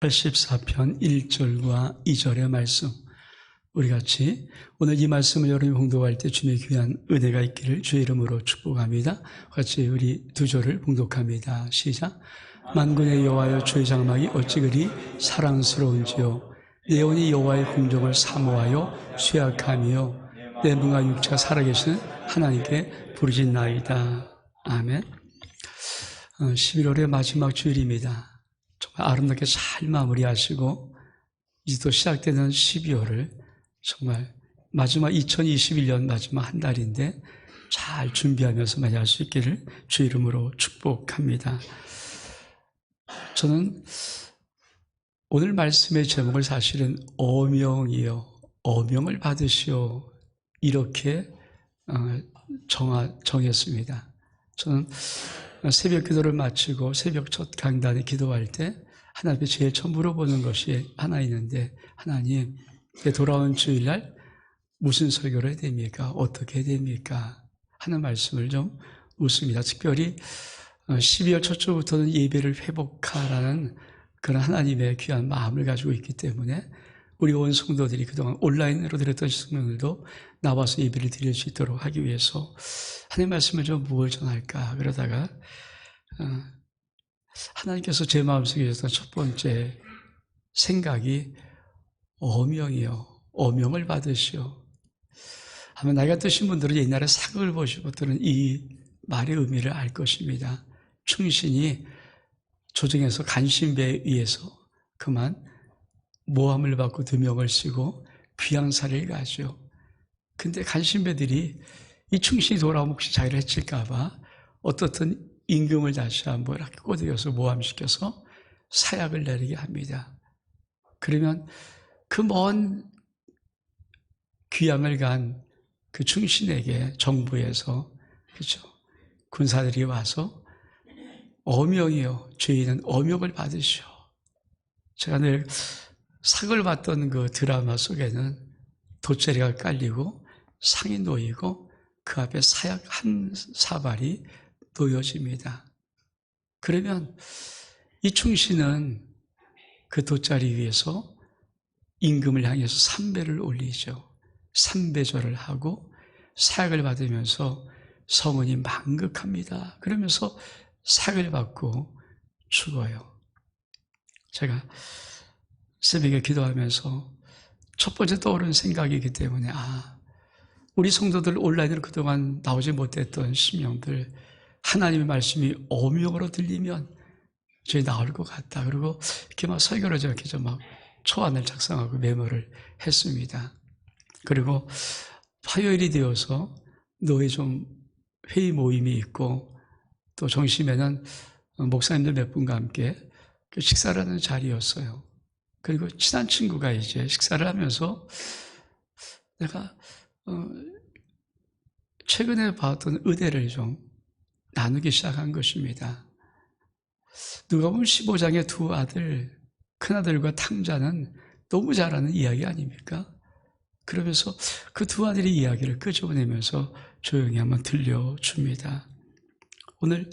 84편 1절과 2절의 말씀, 우리 같이 오늘 이 말씀을 여러분이 봉독할 때 주님의 귀한 은혜가 있기를 주의 이름으로 축복합니다. 같이 우리 두 절을 봉독합니다. 시작. 만군의 여호와여, 주의 장막이 어찌 그리 사랑스러운지요. 내 영혼이 여호와의 공정을 사모하여 쇠약하며 내 몸과 육체가 살아계시는 하나님께 부르짖나이다. 아멘. 11월의 마지막 주일입니다. 정말 아름답게 잘 마무리하시고 이제 또 시작되는 12월을 정말 마지막 2021년 마지막 한 달인데 잘 준비하면서 맞이할 수 있기를 주 이름으로 축복합니다. 저는 오늘 말씀의 제목을 사실은 어명이요, 어명을 받으시오, 이렇게 정했습니다. 저는 새벽 기도를 마치고 새벽 첫 강단에 기도할 때 하나님께 제일 처음 물어보는 것이 하나 있는데, 하나님, 돌아온 주일날 무슨 설교를 해야 됩니까? 어떻게 해야 됩니까? 하는 말씀을 좀 묻습니다. 특별히 12월 첫 주부터는 예배를 회복하라는 그런 하나님의 귀한 마음을 가지고 있기 때문에 우리 온 성도들이 그동안 온라인으로 드렸던 성도들도 나와서 예배를 드릴 수 있도록 하기 위해서 하나님 말씀을 좀 무엇을 전할까 그러다가 하나님께서 제 마음속에 주셨던 첫 번째 생각이 어명이요, 어명을 받으시오. 아마 나이가 드신 분들은 옛날에 사극을 보시고 들은 이 말의 의미를 알 것입니다. 충신이 조정에서 간신배에 의해서 그만 모함을 받고 두명을 쓰고 귀양살이를 가죠. 근데 간신배들이 이 충신이 돌아오면 혹시 자기를 해칠까봐 어떻든 임금을 다시 한번 이렇게 꼬드겨서 모함시켜서 사약을 내리게 합니다. 그러면 그 먼 귀양을 간 그 충신에게 정부에서, 그렇죠, 군사들이 와서 어명이요, 죄인은 어명을 받으시오. 제가 늘 사극을 봤던 그 드라마 속에는 돗자리가 깔리고 상이 놓이고 그 앞에 사약 한 사발이 놓여집니다. 그러면 이 충신은 그 돗자리 위에서 임금을 향해서 3배를 올리죠. 3배절을 하고 사약을 받으면서 성은이 만극합니다. 그러면서 사약을 받고 죽어요. 제가 새벽에 기도하면서 첫 번째 떠오른 생각이기 때문에 우리 성도들 온라인으로 그동안 나오지 못했던 심령들, 하나님의 말씀이 어명으로 들리면 저희 나올 것 같다. 그리고 이렇게 막 설교를 이렇게 좀 막 초안을 작성하고 메모를 했습니다. 그리고 화요일이 되어서 노예 좀 회의 모임이 있고 또 정심에는 목사님들 몇 분과 함께 식사를 하는 자리였어요. 그리고 친한 친구가 이제 식사를 하면서 내가 최근에 봤던 의대를 좀 나누기 시작한 것입니다. 누가 보면 15장의 두 아들, 큰아들과 탕자는 너무 잘하는 이야기 아닙니까? 그러면서 그 두 아들의 이야기를 끄집어내면서 조용히 한번 들려줍니다. 오늘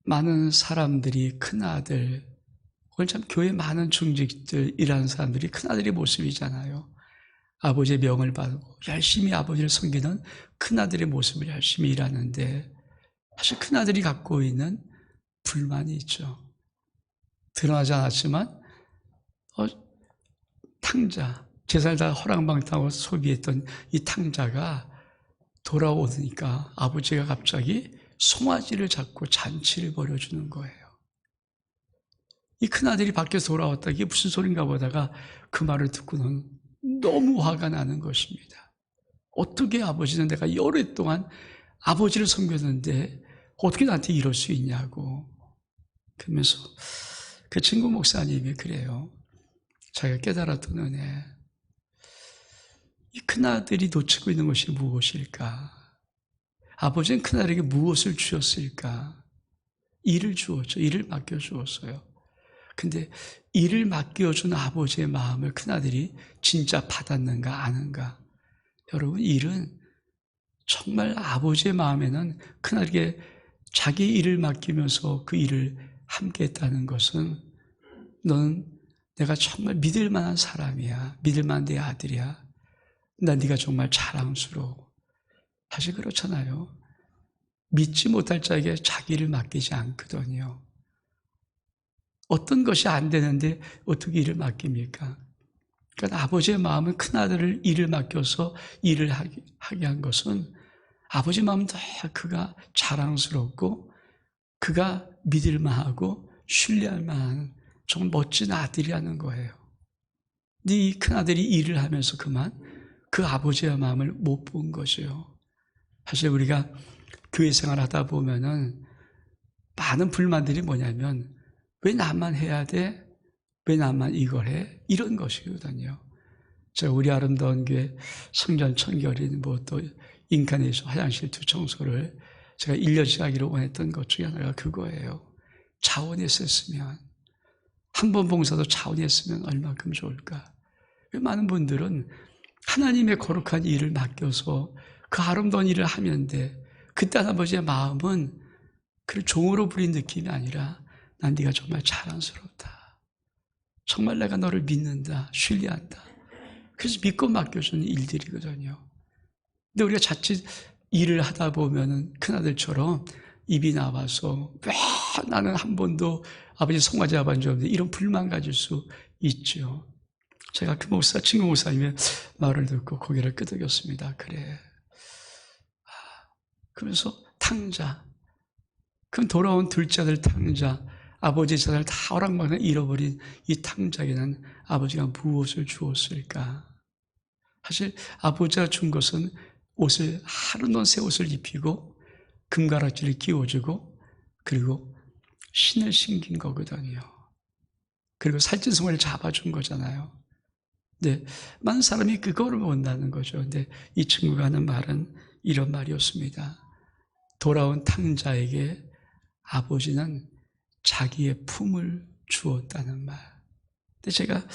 많은 사람들이 큰아들, 오늘 참 교회 많은 중직들, 일하는 사람들이 큰아들의 모습이잖아요. 아버지의 명을 받고 열심히 아버지를 섬기는 큰아들의 모습을 열심히 일하는데 사실 큰아들이 갖고 있는 불만이 있죠. 드러나지 않았지만 탕자, 제살 다 허랑방탕하고 소비했던 이 탕자가 돌아오니까 아버지가 갑자기 송아지를 잡고 잔치를 벌여주는 거예요. 이 큰아들이 밖에서 돌아왔다, 이게 무슨 소린가 보다가 그 말을 듣고는 너무 화가 나는 것입니다. 어떻게 아버지는 내가 여러 동안 아버지를 섬겼는데 어떻게 나한테 이럴 수 있냐고. 그러면서 그 친구 목사님이 그래요. 자기가 깨달았던 은혜, 이 큰아들이 놓치고 있는 것이 무엇일까? 아버지는 큰아들에게 무엇을 주었을까? 일을 주었죠. 일을 맡겨주었어요. 근데 일을 맡겨준 아버지의 마음을 큰아들이 진짜 받았는가 아는가? 여러분, 일은 정말 아버지의 마음에는 큰아들에게 자기 일을 맡기면서 그 일을 함께 했다는 것은 너는 내가 정말 믿을 만한 사람이야. 믿을 만한 내 아들이야. 나 네가 정말 자랑스러워. 사실 그렇잖아요. 믿지 못할 자에게 자기를 맡기지 않거든요. 어떤 것이 안 되는데 어떻게 일을 맡깁니까? 그러니까 아버지의 마음은 큰아들을 일을 맡겨서 일을 하게 한 것은 아버지 마음은 다 그가 자랑스럽고 그가 믿을 만하고 신뢰할 만한 정말 멋진 아들이라는 거예요. 근데 이 큰아들이 일을 하면서 그만 그 아버지의 마음을 못 본 거죠. 사실 우리가 교회 생활하다 보면은 많은 불만들이 뭐냐면 왜 나만 해야 돼? 왜 나만 이걸 해? 이런 것이거든요. 제가 우리 아름다운 교회 성전 청결인 또 인카네이션 화장실 두 청소를 제가 1년씩 하기로 원했던 것 중에 하나가 그거예요. 자원해서 했으면 한 번 봉사도 자원했으면 얼마큼 좋을까. 많은 분들은 하나님의 거룩한 일을 맡겨서 그 아름다운 일을 하면 돼. 그때 아버지의 마음은 그를 종으로 부린 느낌이 아니라 난 네가 정말 자랑스럽다. 정말 내가 너를 믿는다. 신뢰한다. 그래서 믿고 맡겨주는 일들이거든요. 근데 우리가 자칫 일을 하다 보면은 큰아들처럼 입이 나와서 왜 나는 한 번도 아버지 송아지 아버지 없는데 이런 불만 가질 수 있죠. 제가 그 친구 목사님의 말을 듣고 고개를 끄덕였습니다. 그래. 그러면서 탕자. 그럼 돌아온 둘째 아들 탕자. 아버지 재산을 다 허락받아 잃어버린 이 탕자에게는 아버지가 무엇을 주었을까? 사실 아버지가 준 것은 옷을 하루 넣은 새 옷을 입히고 금가락지를 끼워주고 그리고 신을 신긴 거거든요. 그리고 살찐송아리를 잡아준 거잖아요. 근데 많은 사람이 그거를 원하는 거죠. 근데 이 친구가 하는 말은 이런 말이었습니다. 돌아온 탕자에게 아버지는 자기의 품을 주었다는 말. 근데 제가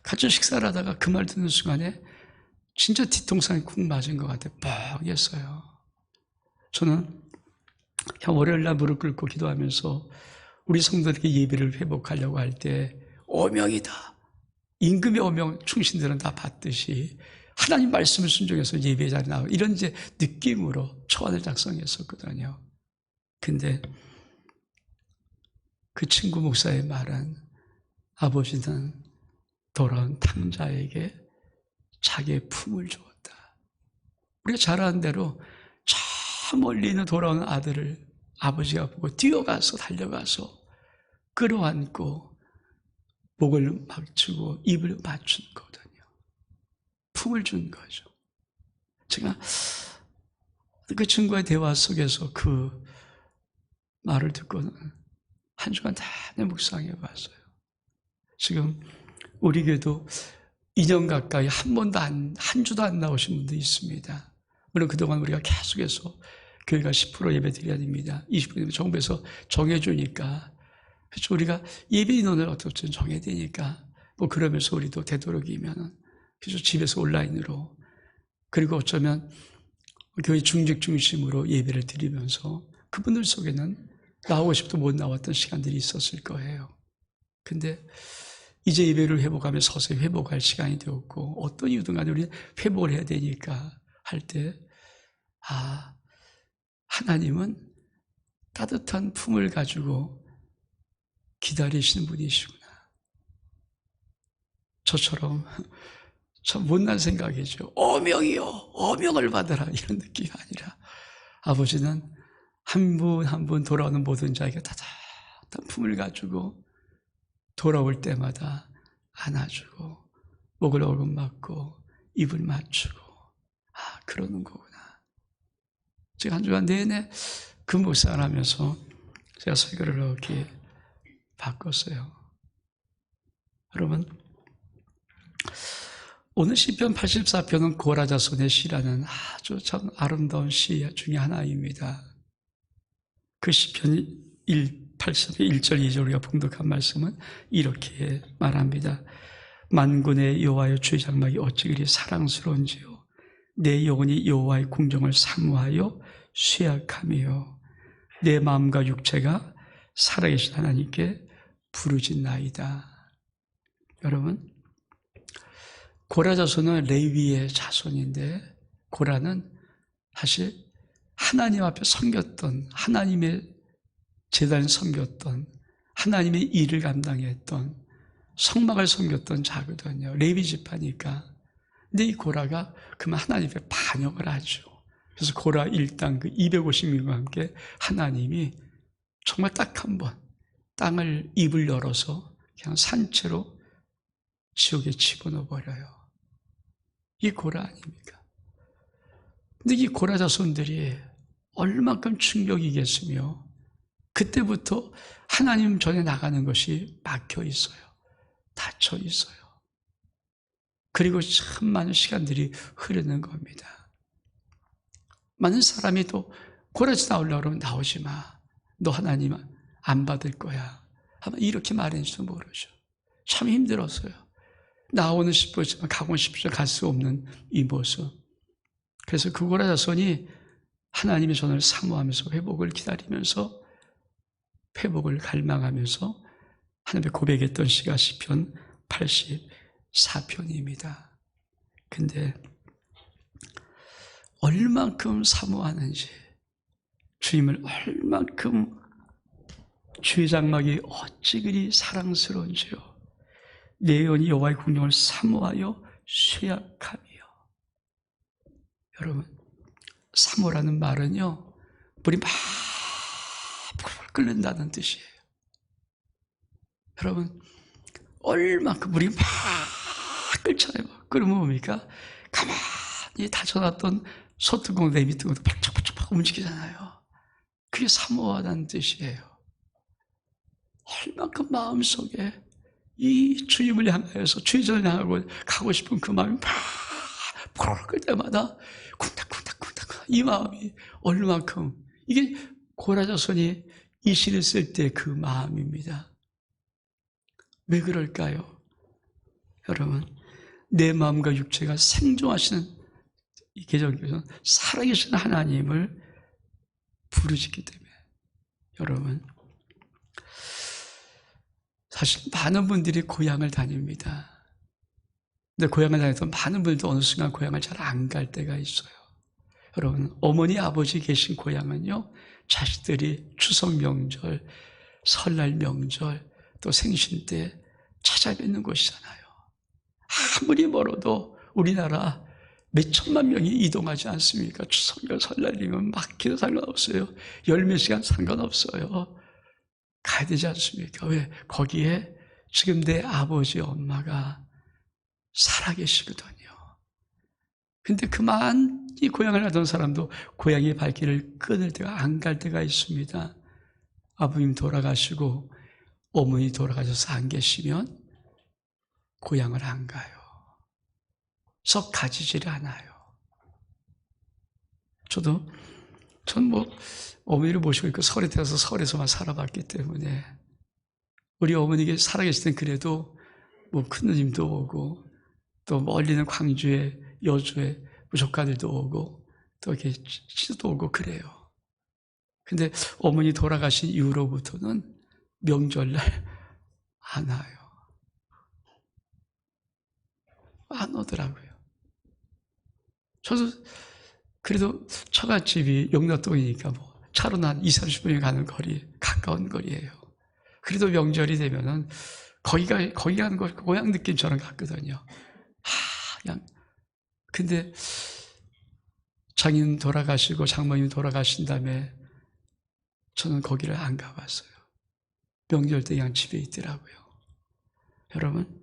같이 식사를 하다가 그 말 듣는 순간에 진짜 뒤통수에 쿵 맞은 것 같아요. 뻑했어요. 저는 월요일 날 무릎 꿇고 기도하면서 우리 성도들에게 예배를 회복하려고 할 때 어명이다. 임금의 어명 충신들은 다 받듯이 하나님 말씀을 순종해서 예배 자리에 나오고 이런 이제 느낌으로 초안을 작성했었거든요. 근데 그 친구 목사의 말은 아버지는 돌아온 탕자에게 자기의 품을 주었다. 우리가 잘 아는 대로 저 멀리 있는 돌아온 아들을 아버지가 보고 뛰어가서 달려가서 끌어안고 목을 맞추고 입을 맞춘 거거든요. 품을 준 거죠. 제가 그 친구의 대화 속에서 그 말을 듣고는 한 주간 내내 묵상해 봤어요. 지금 우리 교회도 2년 가까이 한 주도 안 나오신 분도 있습니다. 물론 그동안 우리가 계속해서 교회가 10% 예배 드려야 됩니다. 20% 정부에서 정해주니까. 그래서 우리가 예배 인원을 어떻게 정해야 되니까. 그러면서 우리도 되도록이면은. 그래서 집에서 온라인으로. 그리고 어쩌면 교회 중직 중심으로 예배를 드리면서 그분들 속에는 나오고 싶어도 못 나왔던 시간들이 있었을 거예요. 근데 이제 예배를 회복하며 서서히 회복할 시간이 되었고 어떤 이유든 간에 우리는 회복을 해야 되니까 할 때 하나님은 따뜻한 품을 가지고 기다리시는 분이시구나. 저처럼 참 못난 생각이죠. 어명이요. 어명을 받으라. 이런 느낌이 아니라 아버지는 한 분 한 분 돌아오는 모든 자에게 따뜻한 품을 가지고 돌아올 때마다 안아주고 목을 얼굴 맞고 입을 맞추고 그러는 거구나. 제가 한 주간 내내 그 묵상을 하면서 제가 설교를 이렇게 바꿨어요. 여러분 오늘 시편 84편은 고라자손의 시라는 아주 참 아름다운 시 중에 하나입니다. 그 시편 1편 1절 2절 우리가 봉독한 말씀은 이렇게 말합니다. 만군의 여호와의 주의 장막이 어찌 그리 사랑스러운지요. 내 영혼이 여호와의 궁정을 사모하여 쇠약하며 내 마음과 육체가 살아계신 하나님께 부르짖나이다. 여러분, 고라 자손은 레위의 자손인데, 고라는 사실 하나님 앞에 섬겼던, 하나님의 제단을 섬겼던, 하나님의 일을 감당했던, 성막을 섬겼던 자거든요. 레위 지파니까. 근데 이 고라가 그만 하나님 앞에 반역을 하죠. 그래서 고라 일당 그 250명과 함께 하나님이 정말 딱 한 번 땅을 입을 열어서 그냥 산채로 지옥에 집어넣어 버려요. 이 고라 아닙니까? 근데 이 고라 자손들이 얼마큼 충격이겠으며, 그때부터 하나님 전에 나가는 것이 막혀 있어요. 닫혀 있어요. 그리고 참 많은 시간들이 흐르는 겁니다. 많은 사람이 또 고라에서 나오려고 그러면 나오지 마. 너 하나님 안 받을 거야. 아마 이렇게 말했는지도 모르죠. 참 힘들었어요. 나오는 싶었지만 가고 싶지만 갈 수 없는 이 모습. 그래서 그 고라 자손이 하나님의 전을 사모하면서 회복을 기다리면서 회복을 갈망하면서 하나님의 고백했던 시가 시편 84편입니다. 근데 얼만큼 사모하는지, 주님을 얼만큼 주의 장막이 어찌 그리 사랑스러운지요. 내 영혼이 여호와의 궁령을 사모하여 쇠약함이요. 여러분, 사모라는 말은요, 물이 막 끓는다는 뜻이에요. 여러분, 얼마큼 물이 막 끓잖아요. 끓으면 뭡니까? 가만히 닫혀놨던 소뚜껑 내비뜬 것도 박짝박짝 움직이잖아요. 그게 사모하다는 뜻이에요. 얼마큼 마음속에 이 주님을 향하여서 주의전을 향하고 가고 싶은 그 마음이 막 푸르르 끓 때마다 쿵닥쿵닥쿵닥, 이 마음이 얼마큼, 이게 고라 자손이 이 시를 쓸 때 그 마음입니다. 왜 그럴까요? 여러분, 내 마음과 육체가 생존하시는 이 계절에서는 살아계신 하나님을 부르짖기 때문에. 여러분, 사실 많은 분들이 고향을 다닙니다. 근데 고향을 다녀서 많은 분들도 어느 순간 고향을 잘 안 갈 때가 있어요. 여러분, 어머니 아버지 계신 고향은요, 자식들이 추석 명절, 설날 명절, 또 생신 때 찾아뵙는 곳이잖아요. 아무리 멀어도 우리나라 몇 천만 명이 이동하지 않습니까? 추석이나 설날이면 막히도 상관없어요. 열몇 시간 상관없어요. 가야 되지 않습니까? 왜? 거기에 지금 내 아버지, 엄마가 살아계시거든요. 근데 그만 이 고향을 가던 사람도 고향의 발길을 끊을 때가, 안 갈 때가 있습니다. 아버님 돌아가시고 어머니 돌아가셔서 안 계시면 고향을 안 가요. 썩 가지질 않아요. 전 어머니를 모시고 있고 서울에 태어나서 서울에서만 살아봤기 때문에, 우리 어머니가 살아계실 땐 그래도 큰누님도 오고, 또 멀리는 광주에, 여주에 조카들도 오고, 또 이렇게 시도 오고 그래요. 근데 어머니 돌아가신 이후로부터는 명절날 안 와요. 안 오더라고요. 저도 그래도 처갓집이 영락동이니까 차로 한 20-30분이 가는 거리, 가까운 거리예요. 그래도 명절이 되면은 거기 가는 거 고향 느낌처럼 갔거든요. 그냥. 근데 장인 돌아가시고 장모님 돌아가신 다음에 저는 거기를 안 가봤어요. 명절 때 그냥 집에 있더라고요. 여러분,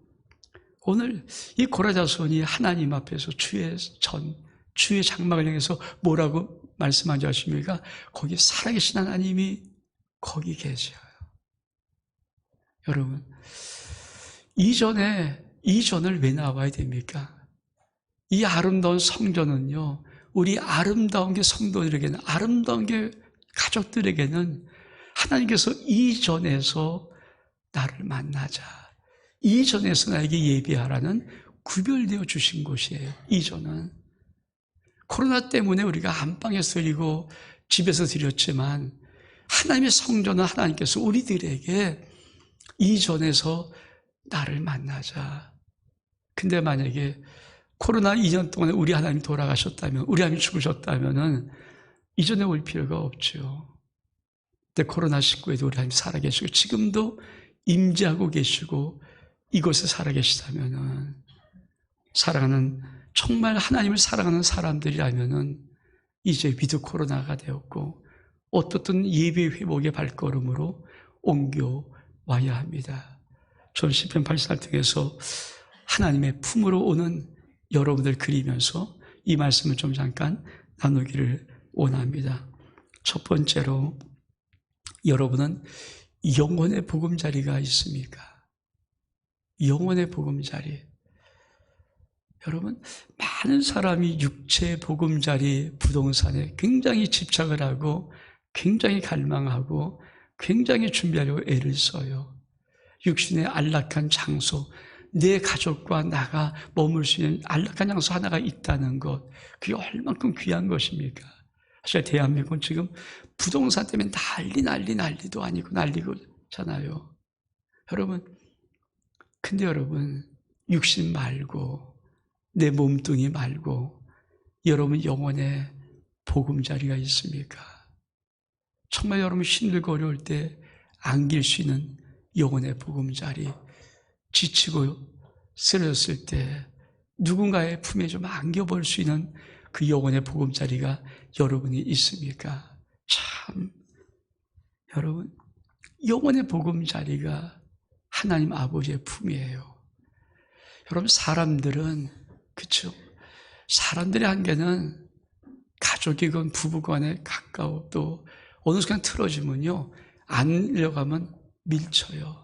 오늘 이 고라 자손이 하나님 앞에서 주의 장막을 향해서 뭐라고 말씀하지 않습니까? 거기 살아계신 하나님이 거기 계셔요. 여러분, 이전을 왜 나와야 됩니까? 이 아름다운 성전은요, 우리 아름다운 게 성도들에게는, 아름다운 게 가족들에게는 하나님께서 이전에서 나를 만나자, 이전에서 나에게 예배하라는 구별되어 주신 곳이에요. 이전은 코로나 때문에 우리가 안방에서 드리고 집에서 드렸지만, 하나님의 성전은 하나님께서 우리들에게 이전에서 나를 만나자. 근데 만약에 코로나 2년 동안에 우리 하나님 돌아가셨다면, 우리 하나님 죽으셨다면은 이전에 올 필요가 없죠. 근데 코로나19에도 우리 하나님 살아계시고 지금도 임재하고 계시고 이곳에 살아계시다면은, 사랑하는, 정말 하나님을 사랑하는 사람들이라면은 이제 위드 코로나가 되었고 어떻든 예배 회복의 발걸음으로 옮겨와야 합니다. 전 시편 84를 통해서 하나님의 품으로 오는 여러분들 그리면서 이 말씀을 좀 잠깐 나누기를 원합니다. 첫 번째로, 여러분은 영혼의 보금자리가 있습니까? 영혼의 보금자리. 여러분, 많은 사람이 육체의 보금자리 부동산에 굉장히 집착을 하고 굉장히 갈망하고 굉장히 준비하려고 애를 써요. 육신의 안락한 장소, 내 가족과 나가 머물 수 있는 안락한 장소 하나가 있다는 것, 그게 얼만큼 귀한 것입니까? 사실 대한민국은 지금 부동산 때문에 난리도 아니고 난리잖아요. 여러분, 근데 여러분, 육신 말고 내 몸뚱이 말고 여러분 영혼의 보금자리가 있습니까? 정말 여러분 힘들고 어려울 때 안길 수 있는 영혼의 보금자리, 지치고 쓰러졌을 때 누군가의 품에 좀 안겨볼 수 있는 그 영혼의 보금자리가 여러분이 있습니까? 참, 여러분, 영혼의 보금자리가 하나님 아버지의 품이에요. 여러분, 사람들은, 그렇죠? 사람들의 한계는 가족이건 부부간에 가까워도 어느 순간 틀어지면요, 안으려고 하면 밀쳐요.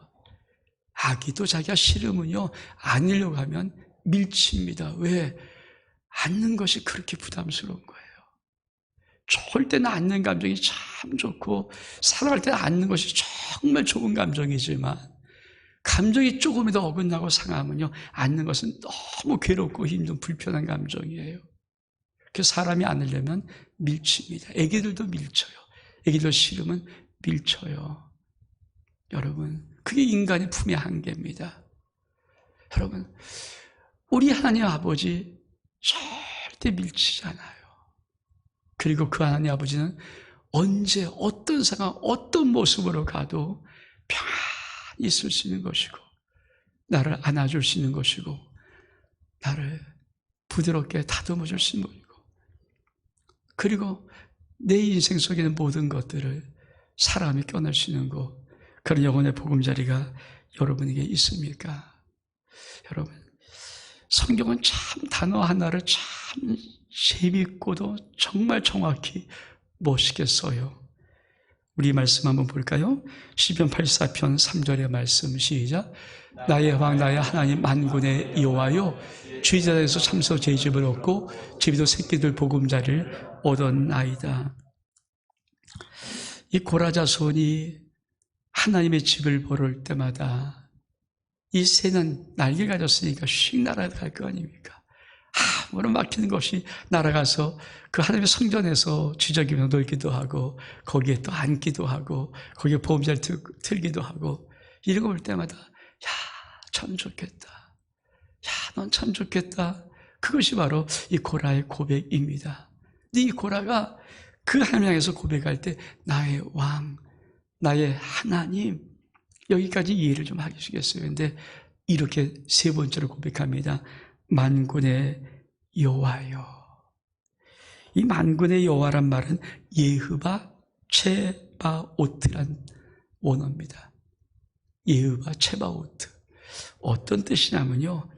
아기도 자기가 싫으면요, 안으려고 하면 밀칩니다. 왜? 안는 것이 그렇게 부담스러운 거예요. 좋을 때는 안는 감정이 참 좋고 사랑할 때는 안는 것이 정말 좋은 감정이지만 감정이 조금이라도 어긋나고 상하면요, 안는 것은 너무 괴롭고 힘든 불편한 감정이에요. 그래서 사람이 안으려면 밀칩니다. 애기들도 밀쳐요. 애기들 싫으면 밀쳐요. 여러분, 그게 인간의 품의 한계입니다. 여러분, 우리 하나님 아버지 절대 밀치지 않아요. 그리고 그 하나님 아버지는 언제 어떤 상황, 어떤 모습으로 가도 평안히 있을 수 있는 것이고 나를 안아줄 수 있는 것이고 나를 부드럽게 다듬어 줄 수 있는 것이고, 그리고 내 인생 속에 있는 모든 것들을 사람이 껴낼 수 있는 것, 그런 영혼의 보금자리가 여러분에게 있습니까? 여러분, 성경은 참 단어 하나를 참 재미있고도 정말 정확히 멋있게 써요. 우리 말씀 한번 볼까요? 시편 84편 3절의 말씀 시작. 나의 왕 나의 하나님 만군의 여호와여, 주의 자리에서 참소 제 집을 얻고 제비도 새끼들 보금자리를 얻었나이다. 이 고라자손이 하나님의 집을 보러 올 때마다 이 새는 날개 가졌으니까 휙 날아갈 거 아닙니까? 아무런 막히는 것이 날아가서 그 하나님의 성전에서 지저귀며 놀기도 하고 거기에 또 앉기도 하고 거기에 보금자리 틀기도 하고, 이런 거 볼 때마다 야, 참 좋겠다. 야, 넌 참 좋겠다. 그것이 바로 이 고라의 고백입니다. 근데 이 고라가 그 하나님 향해서 고백할 때 나의 왕, 나의 하나님, 여기까지 이해를 좀 하시겠어요? 근데 이렇게 세 번째로 고백합니다. 만군의 여호와여. 이 만군의 여호와란 말은 예흐바 체바오트란 원어입니다. 예흐바 체바오트. 어떤 뜻이냐면요,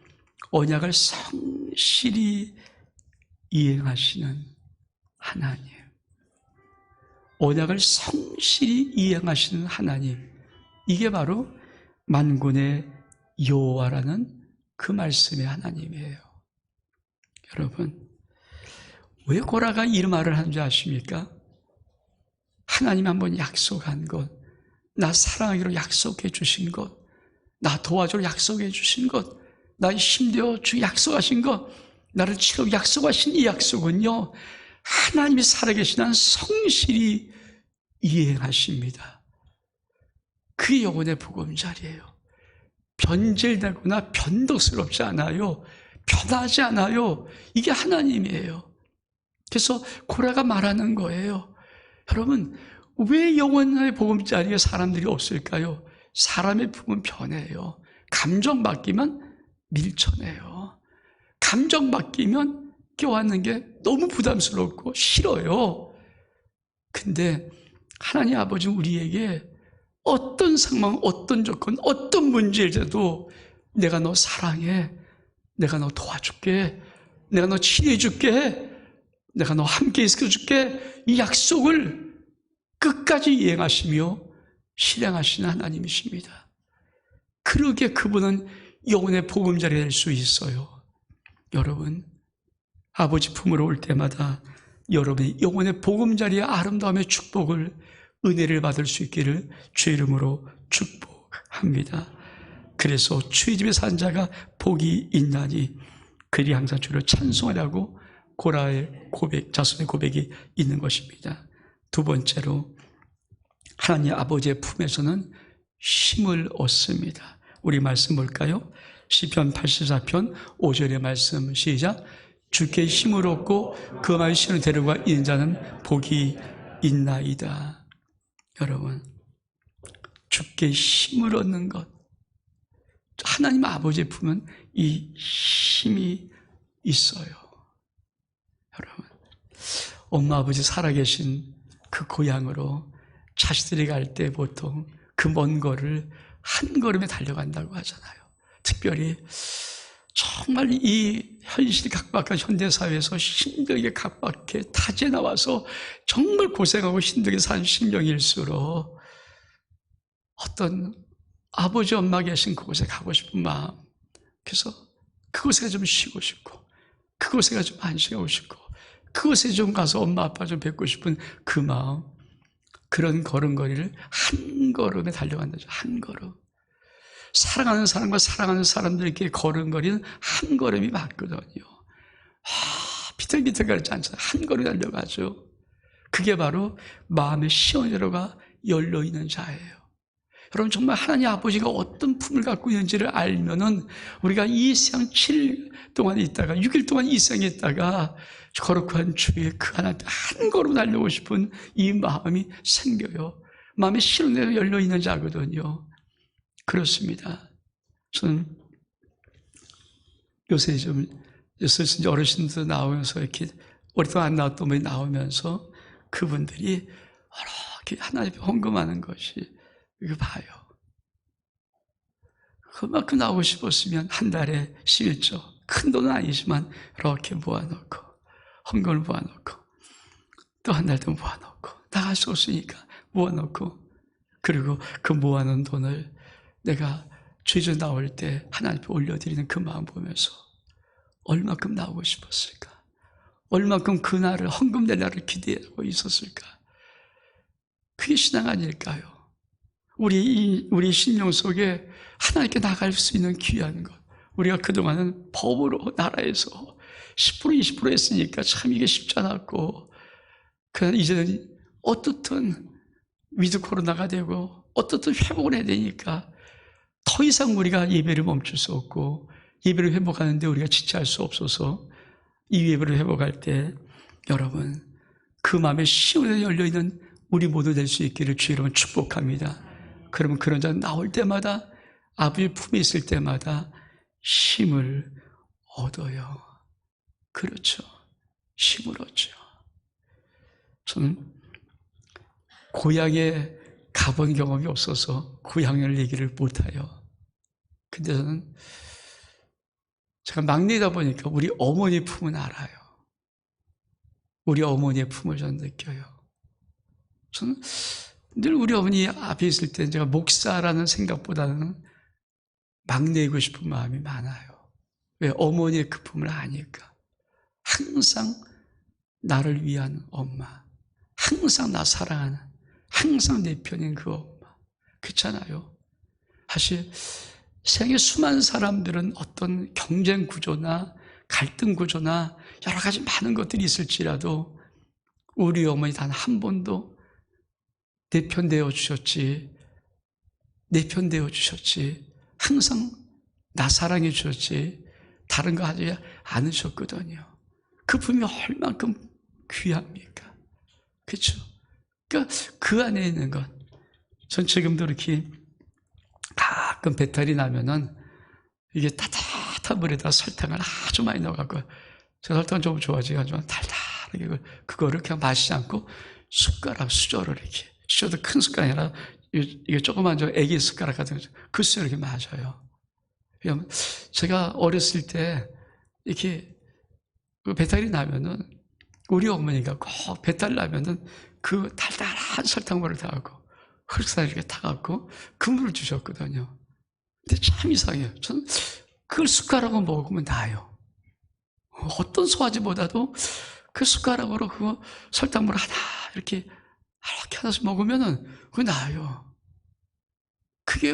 언약을 성실히 이행하시는 하나님, 언약을 성실히 이행하시는 하나님, 이게 바로 만군의 여호와라는 그 말씀의 하나님이에요. 여러분, 왜 고라가 이 말을 하는지 아십니까? 하나님이 한번 약속한 것, 나 사랑하기로 약속해 주신 것, 나 도와주러 약속해 주신 것, 나 힘되어 주 약속하신 것, 나를 치러 약속하신 이 약속은요, 하나님이 살아계신 한 성실히 이행하십니다. 그게 영혼의 보금자리예요. 변질되거나 변덕스럽지 않아요. 변하지 않아요. 이게 하나님이에요. 그래서 고라가 말하는 거예요. 여러분, 왜 영원의 보금자리에 사람들이 없을까요? 사람의 품은 변해요. 감정 바뀌면 밀쳐내요. 감정 바뀌면 껴안는 게 너무 부담스럽고 싫어요. 근데 하나님 아버지는 우리에게 어떤 상황, 어떤 조건, 어떤 문제일지라도 내가 너 사랑해, 내가 너 도와줄게, 내가 너 치료해줄게, 내가 너 함께 있어줄게, 이 약속을 끝까지 이행하시며 실행하시는 하나님이십니다. 그러기에 그분은 영혼의 보금자리가 될 수 있어요. 여러분, 아버지 품으로 올 때마다 여러분이 영혼의 보금자리의 아름다움의 축복을, 은혜를 받을 수 있기를 주의 이름으로 축복합니다. 그래서 주의 집에 산 자가 복이 있나니 그들이 항상 주를 찬송하려고 고라의 고백, 자손의 고백이 있는 것입니다. 두 번째로 하나님 아버지의 품에서는 힘을 얻습니다. 우리 말씀 볼까요? 시편 84편 5절의 말씀 시작. 주께 힘을 얻고 그 마음의 신을 데려가 있는 자는 복이 있나이다. 여러분, 주께 힘을 얻는 것, 하나님 아버지의 품은 이 힘이 있어요. 여러분, 엄마 아버지 살아계신 그 고향으로 자식들이 갈 때 보통 그 먼 거리를 한 걸음에 달려간다고 하잖아요. 특별히 정말 이 현실이 각박한 현대사회에서 힘들게 각박해 타지에 나와서 정말 고생하고 힘들게 산 심령일수록 어떤 아버지 엄마 계신 그곳에 가고 싶은 마음, 그래서 그곳에 좀 쉬고 싶고 그곳에 좀 안식하고 싶고 그곳에 좀 가서 엄마 아빠 좀 뵙고 싶은 그 마음, 그런 걸음걸이를 한 걸음에 달려간다죠. 한 걸음. 사랑하는 사람과 사랑하는 사람들에게 걸음걸이는 한 걸음이 맞거든요. 비틀비틀거리지 않잖아요. 한 걸음 달려가죠. 그게 바로 마음의 시원으로가 열려있는 자예요. 여러분, 정말 하나님 아버지가 어떤 품을 갖고 있는지를 알면은 우리가 이 세상 7일 동안 있다가 6일 동안 이 세상에 있다가 거룩한 주의 그 하나님 한 걸음 달려오고 싶은 이 마음이 생겨요. 마음의 시원으로 열려있는 자거든요. 그렇습니다. 저는 요새 좀 어르신들 나오면서 이렇게 오랫동안 안 나왔던 분이 나오면서 그분들이 이렇게 하나님 앞에 헌금하는 것이 이거 봐요. 그만큼 나오고 싶었으면 한 달에 11조, 큰 돈은 아니지만 이렇게 모아놓고 헌금을 모아놓고 또 한 달 더 모아놓고 나갈 수 없으니까 모아놓고 그리고 그 모아놓은 돈을 내가 주저 나올 때 하나님 앞에 올려드리는 그 마음 보면서 얼마큼 나오고 싶었을까? 얼마큼 그날을 헌금될 날을 기대하고 있었을까? 그게 신앙 아닐까요? 우리 심령 속에 하나님께 나갈 수 있는 귀한 것. 우리가 그동안은 법으로 나라에서 10% 20% 했으니까 참 이게 쉽지 않았고, 그러나 이제는 어떻든 위드 코로나가 되고 어떻든 회복을 해야 되니까 더 이상 우리가 예배를 멈출 수 없고 예배를 회복하는데 우리가 지체할 수 없어서 이 예배를 회복할 때 여러분 그 마음에 시원하게 열려있는 우리 모두 될 수 있기를 주의 이름으로 축복합니다. 그러면 그런 자 나올 때마다 아버지 품에 있을 때마다 힘을 얻어요. 그렇죠. 힘을 얻죠. 저는 고향에 가본 경험이 없어서 고향을 얘기를 못해요. 근데 저는 제가 막내다 보니까 우리 어머니 품은 알아요. 우리 어머니의 품을 저는 느껴요. 저는 늘 우리 어머니 앞에 있을 때 제가 목사라는 생각보다는 막내이고 싶은 마음이 많아요. 왜? 어머니의 그 품을 아니까. 항상 나를 위한 엄마, 항상 나 사랑하는, 항상 내 편인 그 엄마. 그렇잖아요. 사실 세상에 수많은 사람들은 어떤 경쟁 구조나 갈등 구조나 여러 가지 많은 것들이 있을지라도 우리 어머니 단 한 번도 내 편 되어 주셨지, 내 편 되어 주셨지, 항상 나 사랑해 주셨지 다른 거 하지 않으셨거든요. 그 품이 얼만큼 귀합니까? 그렇죠? 그러니까 그 안에 있는 것. 전 지금도 이렇게 가끔 배탈이 나면은 이게 따뜻한 물에다 설탕을 아주 많이 넣어갖고, 제가 설탕 좀 좋아지가지고 달달하게 그거를 그냥 마시지 않고 숟가락 수저를 이렇게, 수저도 큰 숟가락이 아니라 이게 조그만 저 애기 숟가락 같은 거, 그 수저 이렇게 마셔요. 제가 어렸을 때 이렇게 배탈이 나면은 우리 어머니가 꼭 배탈 나면은 그 달달한 설탕물을 타갖고 흑살 이렇게 타갖고 그 물을 주셨거든요. 근데 참 이상해요. 저는 그걸 숟가락으로 먹으면 나아요. 어떤 소화제보다도 그 숟가락으로 그거 설탕물 하나 이렇게 하나씩 먹으면은 그거 나아요. 그게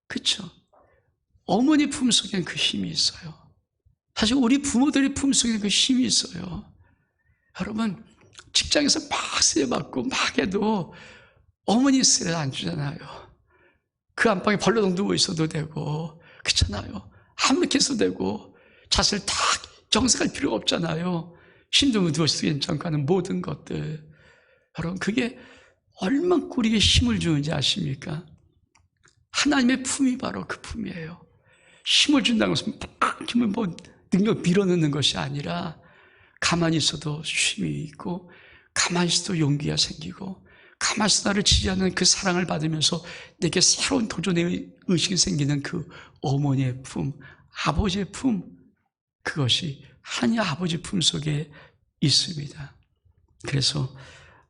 그쵸? 어머니 품속에는 그 힘이 있어요. 사실 우리 부모들의 품속에는 그 힘이 있어요. 여러분 직장에서 막 세받고 막 해도 어머니 스트레스 안 주잖아요. 그 안방에 벌러덩 누워 있어도 되고 그렇잖아요. 아무렇게 해도 되고 자세를 딱 정색할 필요가 없잖아요. 힘들면 누워있어도 괜찮고 하는 모든 것들. 여러분 그게 얼마나 우리에게 힘을 주는지 아십니까? 하나님의 품이 바로 그 품이에요. 힘을 준다는 것은 막 힘을 능력 밀어넣는 것이 아니라 가만히 있어도 쉼이 있고 가만히 있어도 용기가 생기고 가만히 있어도 나를 지지하는 그 사랑을 받으면서 내게 새로운 도전의 의식이 생기는 그 어머니의 품, 아버지의 품, 그것이 하나님 아버지 품 속에 있습니다. 그래서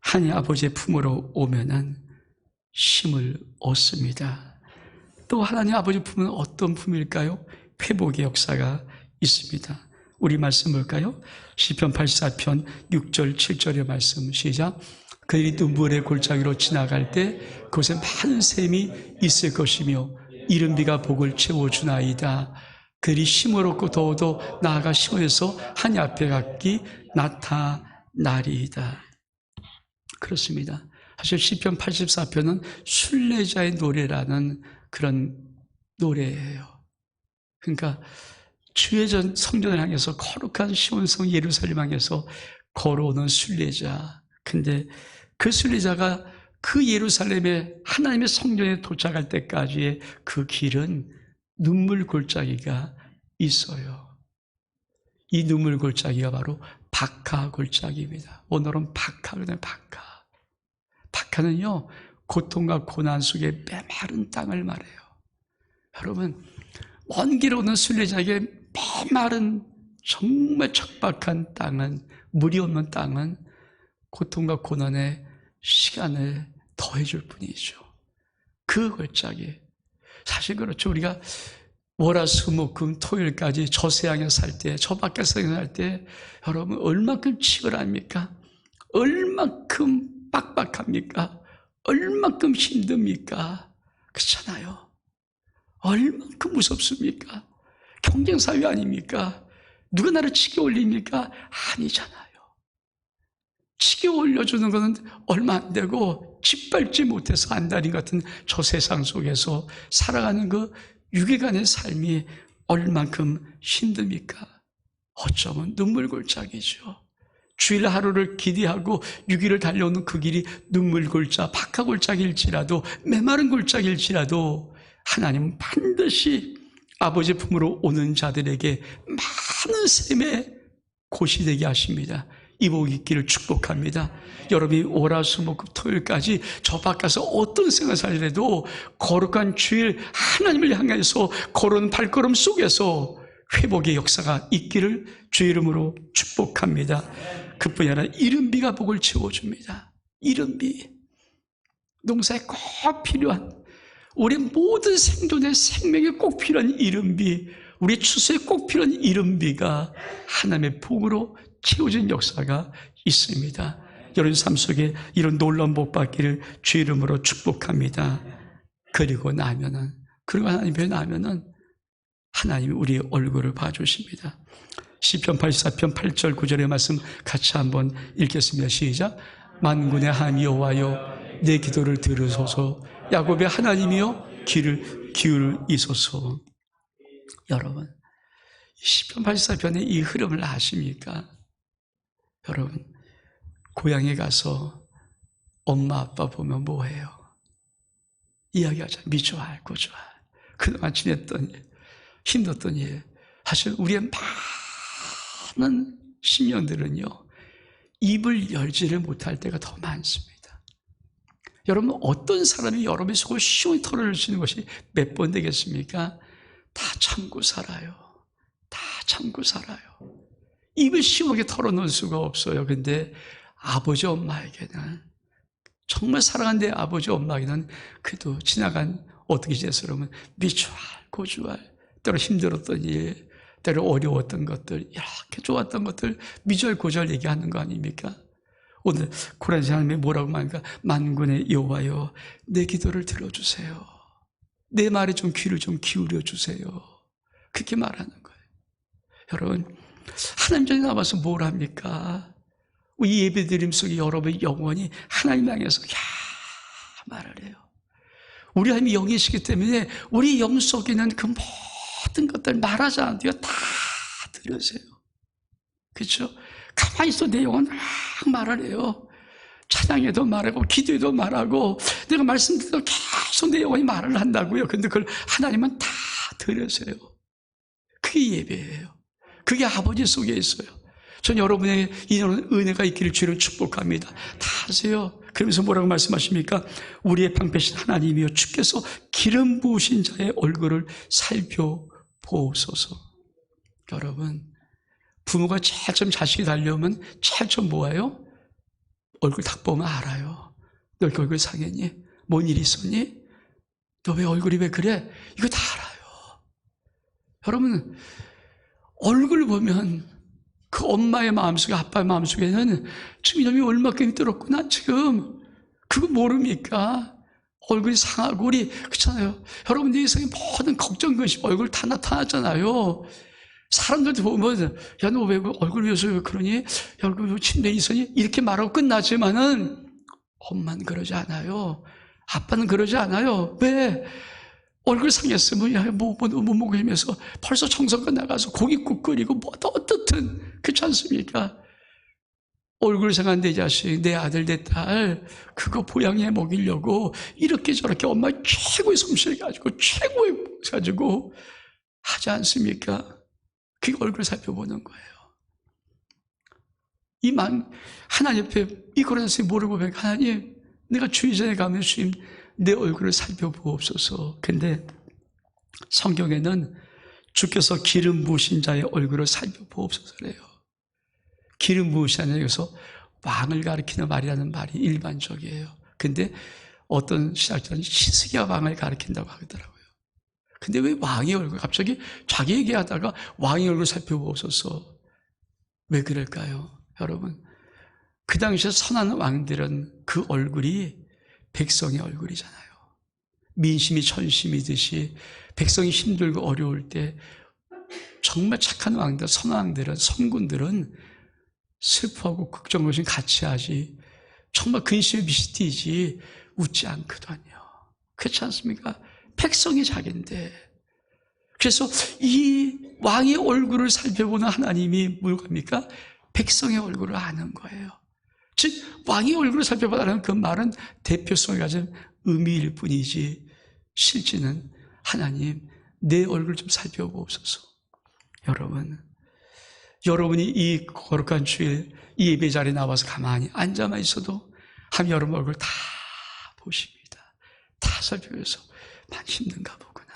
하나님 아버지의 품으로 오면은 힘을 얻습니다. 또 하나님 아버지 품은 어떤 품일까요? 회복의 역사가 있습니다. 우리 말씀 볼까요? 시편 84편 6절 7절의 말씀 시작. 그들이 눈물의 골짜기로 지나갈 때 그곳에 많은 샘이 있을 것이며 이른 비가 복을 채워주나이다. 그들이 힘을 얻고 더욱더 나아가 시온에서 하나님 앞에 갔기 나타나리이다. 그렇습니다. 사실 시편 84편은 순례자의 노래라는 그런 노래예요. 그러니까 주의 전 성전을 향해서 거룩한 시온성 예루살렘 향해서 걸어오는 순례자. 근데 그 순례자가 그 예루살렘의 하나님의 성전에 도착할 때까지의 그 길은 눈물 골짜기가 있어요. 이 눈물 골짜기가 바로 박하 골짜기입니다. 오늘은 박하거든요. 박하는요 고통과 고난 속에 메마른 땅을 말해요. 여러분 먼 길 오는 순례자에게 메마른 정말 척박한 땅은, 물이 없는 땅은 고통과 고난의 시간을 더해줄 뿐이죠. 그 골짜기. 사실 그렇죠. 우리가 월화수목금 토요일까지 저 세상에 살 때, 저 밖에서 살 때 여러분 얼만큼 치열합니까? 얼만큼 빡빡합니까? 얼만큼 힘듭니까? 그렇잖아요. 얼만큼 무섭습니까? 경쟁사회 아닙니까? 누가 나를 치게 올립니까? 아니잖아요. 치게 올려주는 것은 얼마 안 되고 짓밟지 못해서 안달인 같은 저 세상 속에서 살아가는 그 유괴간의 삶이 얼만큼 힘듭니까? 어쩌면 눈물 골짜기죠. 주일 하루를 기대하고 6일을 달려오는 그 길이 눈물 골짜, 박하 골짜기일지라도 메마른 골짜기일지라도 하나님은 반드시 아버지 품으로 오는 자들에게 많은 샘의 곳이 되게 하십니다. 이 복 있기를 축복합니다. 여러분이 월화수목금 토요일까지 저 밖에서 어떤 생활을 살더라도 거룩한 주일 하나님을 향해서 걸어오는 발걸음 속에서 회복의 역사가 있기를 주의 이름으로 축복합니다. 그뿐이 아니라 이른 비가 복을 채워줍니다. 이른 비, 농사에 꼭 필요한, 우리 모든 생존의 생명에 꼭 필요한 이른 비, 우리 추수에 꼭 필요한 이른 비가 하나님의 복으로 채워진 역사가 있습니다. 여러분 삶 속에 이런 놀라운 복 받기를 주의 이름으로 축복합니다. 그리고 하나님께 나면은 하나님이 우리의 얼굴을 봐주십니다. 시편 84편 8절 9절의 말씀 같이 한번 읽겠습니다. 시작. 만군의 하나님 여호와여 내 기도를 들으소서. 야곱의 하나님이여 귀를 기울이소서. 여러분, 시편 84편의 이 흐름을 아십니까? 여러분, 고향에 가서 엄마 아빠 보면 뭐해요? 이야기하자. 미주알, 고주알. 그동안 지냈던 일, 힘들었던 일. 사실 우리의 많은 신령들은요, 입을 열지를 못할 때가 더 많습니다. 여러분, 어떤 사람이 여러분의 속을 시원히 털어주시는 것이 몇 번 되겠습니까? 다 참고 살아요. 다 참고 살아요. 입을 시원하게 털어놓을 수가 없어요. 근데 아버지 엄마에게는, 정말 사랑하는 내 아버지 엄마에게는 그래도 지나간 어떻게 지냈어? 그러면 미주알, 고주알, 때로 힘들었던 일, 때로 어려웠던 것들, 이렇게 좋았던 것들 미주알, 고주알 얘기하는 거 아닙니까? 오늘 고라니 하나님이 뭐라고 말합니까? 만군의 여호와여, 내 기도를 들어주세요. 내 말에 좀 귀를 좀 기울여 주세요. 그렇게 말하는 거예요. 여러분, 하나님 전에 나와서 뭘 합니까? 이 예배드림 속에 여러분의 영혼이 하나님 향해서 말을 해요. 우리 하나님이 영이시기 때문에 우리 영 속에 있는 그 모든 것들 말하지 않아도요, 다 들으세요. 그렇죠? 가만히 있어 내 영혼 막 말을 해요. 찬양에도 말하고 기도에도 말하고 내가 말씀드려도 계속 내 영혼이 말을 한다고요. 근데 그걸 하나님은 다 들으세요. 그게 예배예요. 그게 아버지 속에 있어요. 전 여러분의 이런 은혜가 있기를 주를 축복합니다. 다 하세요. 그러면서 뭐라고 말씀하십니까? 우리의 방패신 하나님이여, 주께서 기름 부으신 자의 얼굴을 살펴보소서. 여러분, 부모가 제일 처음 자식이 달려오면 제일 처음 뭐예요? 얼굴 딱 보면 알아요. 너 이렇게 얼굴 상했니? 뭔 일 있었니? 너 왜 얼굴이 왜 그래? 이거 다 알아요. 여러분, 얼굴 보면 그 엄마의 마음속에, 아빠의 마음속에는 지금 이놈이 얼마나 힘들었구나, 지금. 그거 모릅니까? 얼굴이 상하고, 우리, 그렇잖아요. 여러분, 내 인생에 모든 걱정, 근심, 얼굴 다 나타났잖아요. 사람들도 보면, 야, 너 왜 얼굴 위해서 왜 그러니? 야, 얼굴 왜 침대에 있으니? 이렇게 말하고 끝나지만은, 엄마는 그러지 않아요. 아빠는 그러지 않아요. 왜? 얼굴 상했으면, 야, 못 먹으면서 벌써 청소가 나가서 고깃국 끓이고, 뭐, 어떻든, 그렇지 않습니까? 얼굴 상한 내 자식, 내 아들, 내 딸, 그거 보양해 먹이려고, 이렇게 저렇게 엄마 최고의 솜씨를 가지고, 최고의 가지고, 하지 않습니까? 그게 얼굴 살펴보는 거예요. 하나님 앞에 이 고라니서 뭐를 보면, 하나님, 내가 주의 전에 가면 주님, 내 얼굴을 살펴보옵소서. 근데 성경에는 주께서 기름 부으신 자의 얼굴을 살펴보옵소서래요. 기름 부으시는 여기서 왕을 가리키는 말이라는 말이 일반적이에요. 근데 어떤 신학자는 히스기야 왕을 가리킨다고 하더라고요. 근데 왜 왕의 얼굴, 갑자기 자기 얘기하다가 왕의 얼굴 살펴보옵소서. 왜 그럴까요? 여러분, 그 당시에 선한 왕들은 그 얼굴이 백성의 얼굴이잖아요. 민심이 천심이듯이 백성이 힘들고 어려울 때 정말 착한 왕들, 선한 왕들은, 선군들은 슬퍼하고 걱정을 같이 하지, 정말 근심에 빛이 띄지 웃지 않거든요. 그렇지 않습니까? 백성이 자기인데. 그래서 이 왕의 얼굴을 살펴보는 하나님이 뭘까입니까? 백성의 얼굴을 아는 거예요. 즉 왕의 얼굴을 살펴보라는 그 말은 대표성을 가진 의미일 뿐이지, 실제는 하나님 내 얼굴 좀 살펴보옵소서. 여러분이 이 거룩한 주일 이 예배 자리에 나와서 가만히 앉아만 있어도 하나님 여러분 얼굴 다 보십니다. 다 살펴서 많이 힘든가 보구나.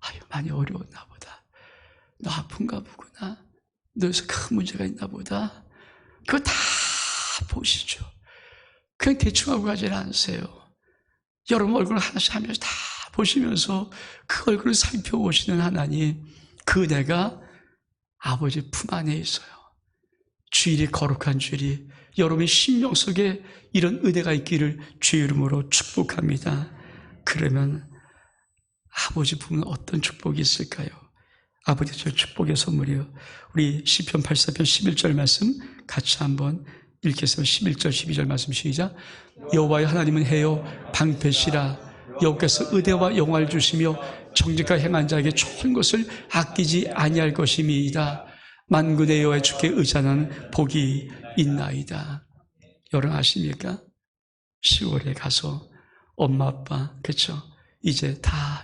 아유, 많이 어려웠나 보다. 너 아픈가 보구나. 너에서 큰 문제가 있나 보다. 그거 다 보시죠. 그냥 대충 하고 가지 않으세요. 여러분 얼굴 하나씩 하면서 다 보시면서 그 얼굴을 살펴보시는 하나님, 그 은혜가 아버지 품 안에 있어요. 주일이 거룩한 주일이 여러분의 심령 속에 이런 은혜가 있기를 주의 이름으로 축복합니다. 그러면 아버지 품은 어떤 축복이 있을까요? 아버지 저 축복의 선물이요. 우리 시편 84편 11절 말씀 같이 한번 읽겠습니다. 11절 12절 말씀 시작. 여호와의 하나님은 해요 방패시라. 여호와께서 의대와 영화를 주시며 정직하게 행한 자에게 좋은 것을 아끼지 아니할 것임이이다. 만군의 여호와 주께 의지하는 복이 있나이다. 여러분 아십니까? 시골에 가서 엄마 아빠, 그렇죠? 이제 다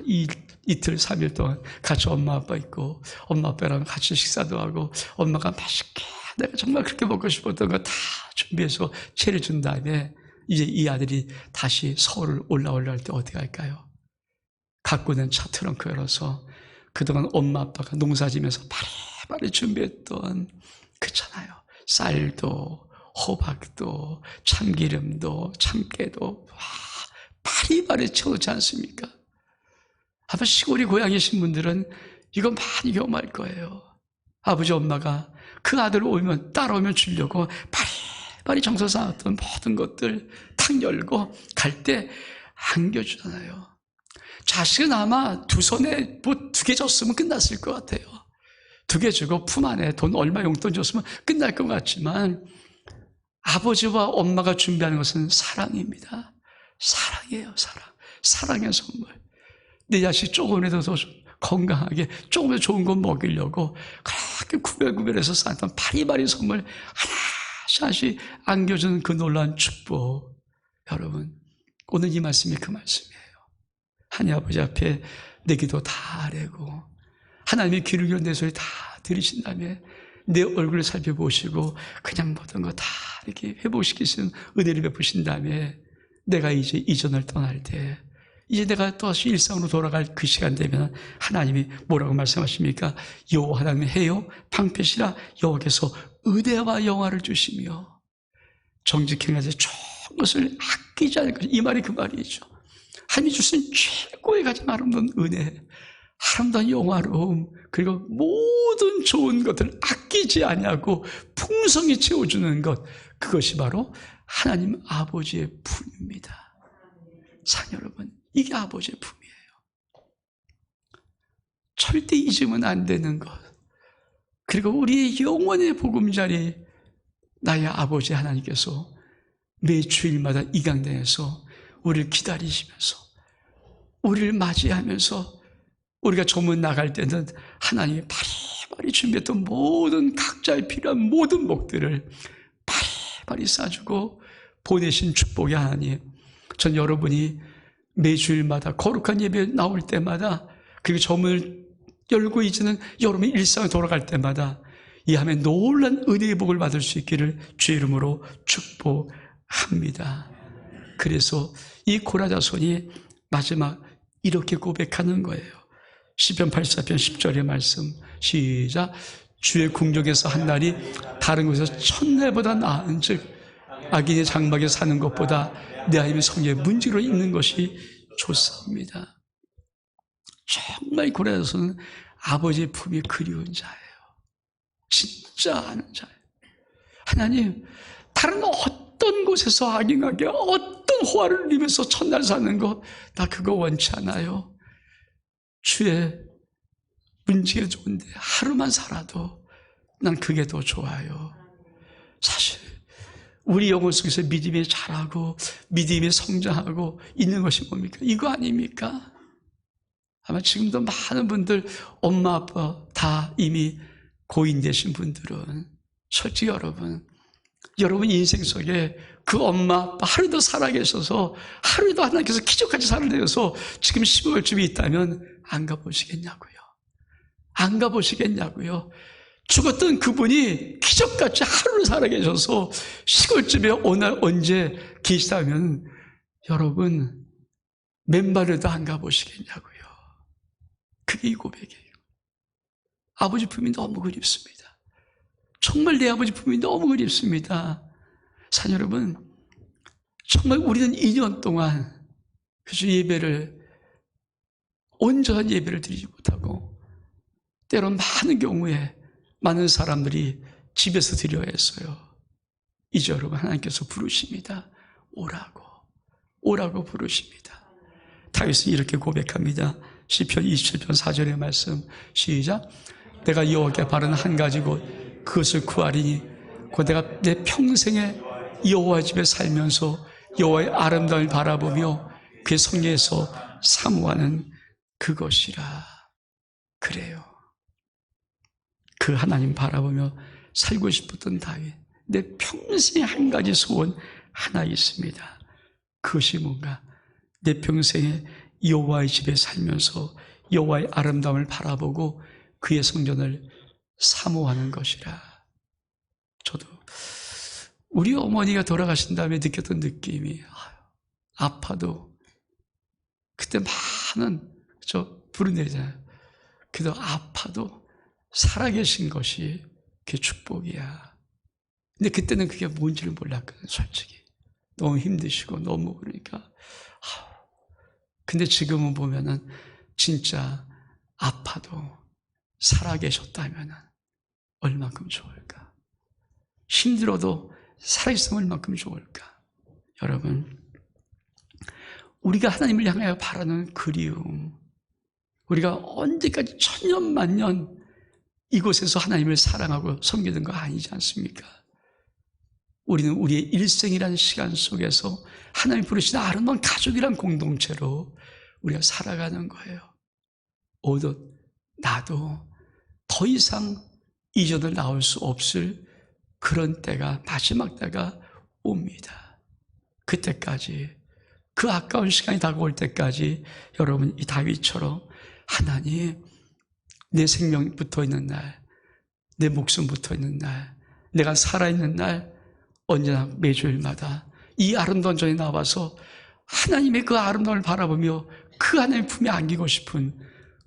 이틀 3일 동안 같이 엄마 아빠 있고 엄마 아빠랑 같이 식사도 하고 엄마가 맛있게 내가 정말 그렇게 먹고 싶었던 거 다 준비해서 차려준 다음에 이제 이 아들이 다시 서울을 올라올 때 어떻게 할까요? 갖고 있는 차 트렁크 열어서 그동안 엄마 아빠가 농사지면서 바리바리 준비했던 그렇잖아요. 쌀도 호박도 참기름도 참깨도 바리바리 채워놓지 않습니까? 아마 시골이 고향이신 분들은 이거 많이 경험할 거예요. 아버지 엄마가 그 아들 오면 따라오면 주려고 바리바리 정성 쌓았던 모든 것들 탁 열고 갈 때 안겨주잖아요. 자식은 아마 두 손에 뭐 2개 줬으면 끝났을 것 같아요. 2개 주고 품 안에 돈 얼마 용돈 줬으면 끝날 것 같지만 아버지와 엄마가 준비하는 것은 사랑입니다. 사랑이에요, 사랑. 사랑의 선물. 내 자식 조금이라도 더 건강하게, 조금이라도 좋은 거 먹이려고 그렇게 구별구별해서 쌓았던 바리바리 선물 하나씩 안겨주는 그 놀라운 축복. 여러분, 오늘 이 말씀이 그 말씀이에요. 하나님 아버지 앞에 내 기도 다 아뢰고 하나님의 귀를 열어 내 소리 다 들으신 다음에 내 얼굴을 살펴보시고 그냥 모든 거 다 이렇게 회복시키시는 은혜를 베푸신 다음에 내가 이제 이전을 떠날 때 이제 내가 또다시 일상으로 돌아갈 그 시간 되면 하나님이 뭐라고 말씀하십니까? 여호와 하나님 해요 방패시라 여호와께서 의대와 영화를 주시며 정직행하지 좋은 것을 아끼지 않을 것. 이 말이 그 말이죠. 하나님이 주신 최고의 가장 아름다운 은혜, 아름다운 영화로움, 그리고 모든 좋은 것들을 아끼지 아니하고 풍성히 채워주는 것, 그것이 바로 하나님 아버지의 품입니다. 사랑 여러분, 이게 아버지의 품이에요. 절대 잊으면 안 되는 것. 그리고 우리의 영원의 보금자리, 나의 아버지 하나님께서 매 주일마다 이 강단에서 우리를 기다리시면서 우리를 맞이하면서 우리가 조문 나갈 때는 하나님이 바리바리 준비했던 모든 각자의 필요한 모든 복들을 바리바리 싸주고 보내신 축복의 하나님, 전 여러분이 매주일마다 거룩한 예배 나올 때마다 그리고 조문을 열고 이제는 여러분의 일상에 돌아갈 때마다 이 함에 놀란 은혜의 복을 받을 수 있기를 주의 이름으로 축복합니다. 그래서 이 고라자손이 마지막 이렇게 고백하는 거예요. 시편 84편 10절의 말씀 시작. 주의 궁정에서 한 날이 다른 곳에서 천날보다 나은 즉 악인의 장막에 사는 것보다 내 하나님의 성에 문지로 있는 것이 좋습니다. 정말 고라자손은 아버지의 품이 그리운 자예요. 진짜 아는 자예요. 하나님, 다른 어떤 곳에서 악인하게 어떤 호화를 누리면서 첫날 사는 것, 나 그거 원치 않아요. 주의 문지가 좋은데 하루만 살아도 난 그게 더 좋아요. 사실 우리 영혼 속에서 믿음이 자라고 믿음이 성장하고 있는 것이 뭡니까? 이거 아닙니까? 아마 지금도 많은 분들 엄마 아빠 다 이미 고인 되신 분들은 솔직히 여러분 인생 속에 그 엄마 아빠 하루도 살아계셔서 하루도 하나님께서 기적같이 살아내서 지금 15월쯤에 있다면 안 가보시겠냐고요. 안 가보시겠냐고요. 죽었던 그분이 기적같이 하루를 살아계셔서 시골집에 오늘 언제 계시다면 여러분 맨발에도 안 가보시겠냐고요. 그게 이 고백이에요. 아버지 품이 너무 그립습니다. 정말 내 아버지 품이 너무 그립습니다. 사랑 여러분, 정말 우리는 2년 동안 그저 예배를 온전한 예배를 드리지 못하고 때론 많은 경우에 많은 사람들이 집에서 드려야 했어요. 이제 여러분 하나님께서 부르십니다. 오라고 부르십니다. 다윗은 이렇게 고백합니다. 시편 27편 4절의 말씀 시작. 내가 여호와께 바른 한 가지 곧 그것을 구하리니 곧 내가 내 평생에 여호와 집에 살면서 여호와의 아름다움을 바라보며 그의 성경에서 사모하는 그것이라. 그래요. 그 하나님 바라보며 살고 싶었던 다윗, 내 평생 한 가지 소원 하나 있습니다. 그것이 뭔가? 내 평생에 여호와의 집에 살면서 여호와의 아름다움을 바라보고 그의 성전을 사모하는 것이라. 저도 우리 어머니가 돌아가신 다음에 느꼈던 느낌이, 아파도 그때 많은 부르내잖아요. 그래도 아파도 살아계신 것이 그게 축복이야. 근데 그때는 그게 뭔지를 몰랐거든요, 솔직히. 너무 힘드시고 너무 그러니까. 근데 지금은 보면은 진짜 아파도 살아계셨다면 얼만큼 좋을까? 힘들어도 살아있으면 얼만큼 좋을까? 여러분, 우리가 하나님을 향하여 바라는 그리움, 우리가 언제까지 천년만년 이곳에서 하나님을 사랑하고 섬기는 거 아니지 않습니까? 우리는 우리의 일생이라는 시간 속에서 하나님 부르신 아름다운 가족이란 공동체로 우리가 살아가는 거예요. 오듯 나도 더 이상 이전을 나올 수 없을 그런 때가, 마지막 때가 옵니다. 그때까지, 그 아까운 시간이 다가올 때까지 여러분, 이 다윗처럼 하나님, 내 생명 붙어 있는 날, 내 목숨 붙어 있는 날, 내가 살아있는 날, 언제나 매주일마다 이 아름다운 전에 나와서 하나님의 그 아름다움을 바라보며 그 하나님 품에 안기고 싶은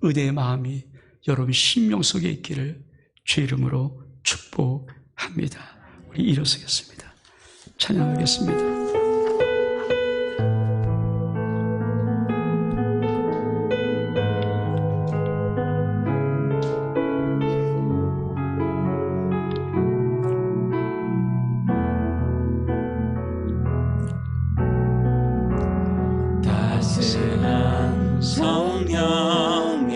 은혜의 마음이 여러분 심령 속에 있기를 주 이름으로 축복합니다. 우리 일어서겠습니다. 찬양하겠습니다. 따스한 성령이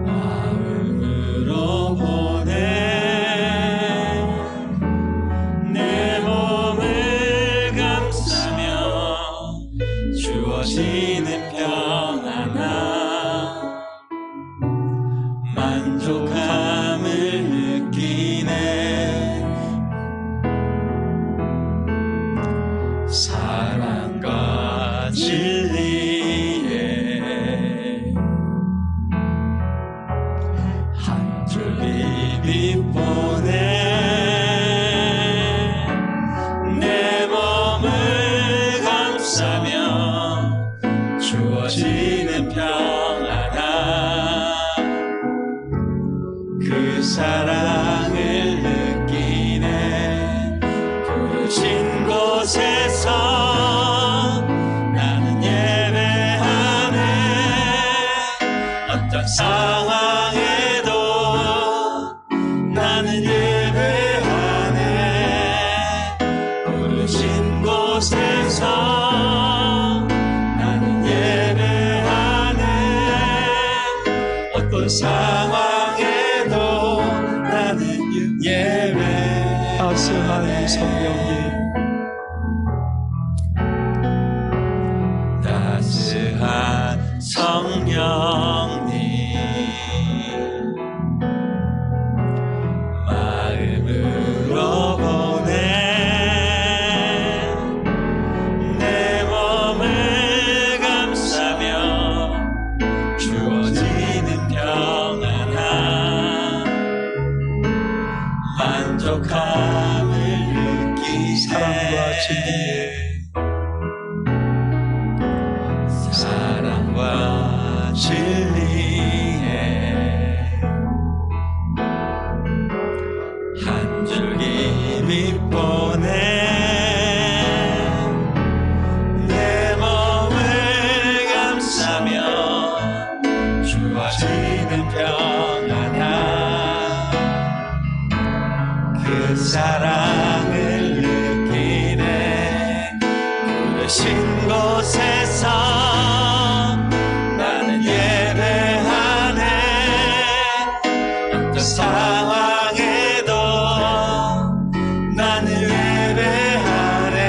마음으로 보내 내 몸을 감싸며 주어지는 평안함 만족함을 느끼네. 사랑과 진리에 한 줄기 빛 보내 내 몸을 감싸며 주어지는 평안함 그 사랑을 느끼네. 부르신 곳에서 나는 예배하네. 어떤 상황에도 나는 예배하네. 부르신 곳에서 나는 예배하네. 어떤 상황에도 나는 예배하네. 따스한 성령이 따스한 성령님 마음으로 보내 내 몸을 감싸며 주어지는 평안함 만족함을 느끼네. 사랑과 진리에 사랑과 진리에 한 줄기 빛 보내 내 몸을 감싸며 주어지는 평안함 그 사랑을 느끼네. 부르신 곳에서 나는 예배하네. 어떤 상황에도 나는 예배하네.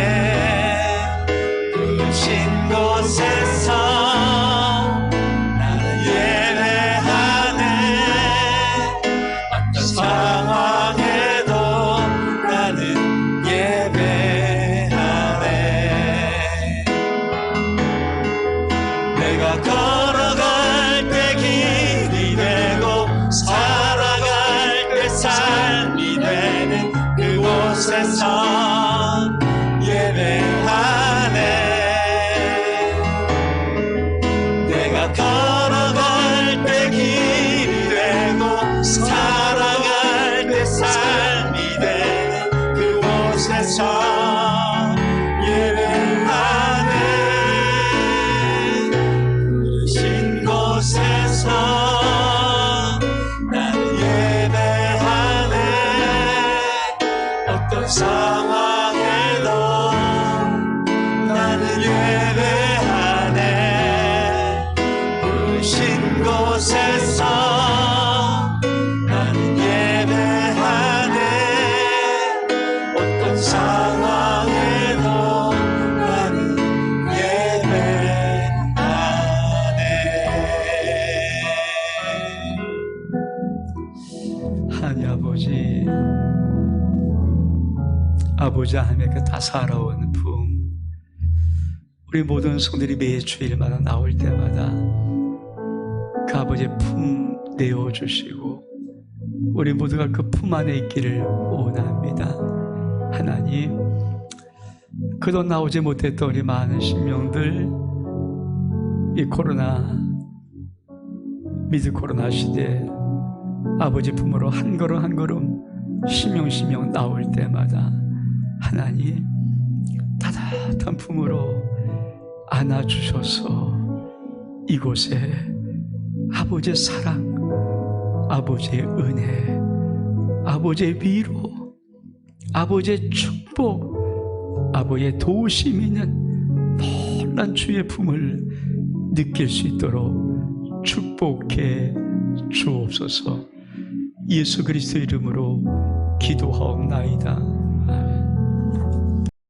곳에서 나는 예배하네. 어떤 상황에도 나는 예배하네. 하나님 아버지 하나님의 그 다사로운 품, 우리 모든 성들이 매 주일마다 나올 때마다 그 아버지의 품 내어주시고 우리 모두가 그 품 안에 있기를 원합니다. 하나님, 그동안 나오지 못했던 우리 많은 신명들, 이 미드 코로나 시대에 아버지 품으로 한 걸음 한 걸음 심령 나올 때마다 하나님 따뜻한 품으로 안아주셔서 이곳에 아버지의 사랑, 아버지의 은혜, 아버지의 위로, 아버지의 축복, 아버지의 도우심 있는 놀란 주의 품을 느낄 수 있도록 축복해 주옵소서. 예수 그리스도 이름으로 기도하옵나이다.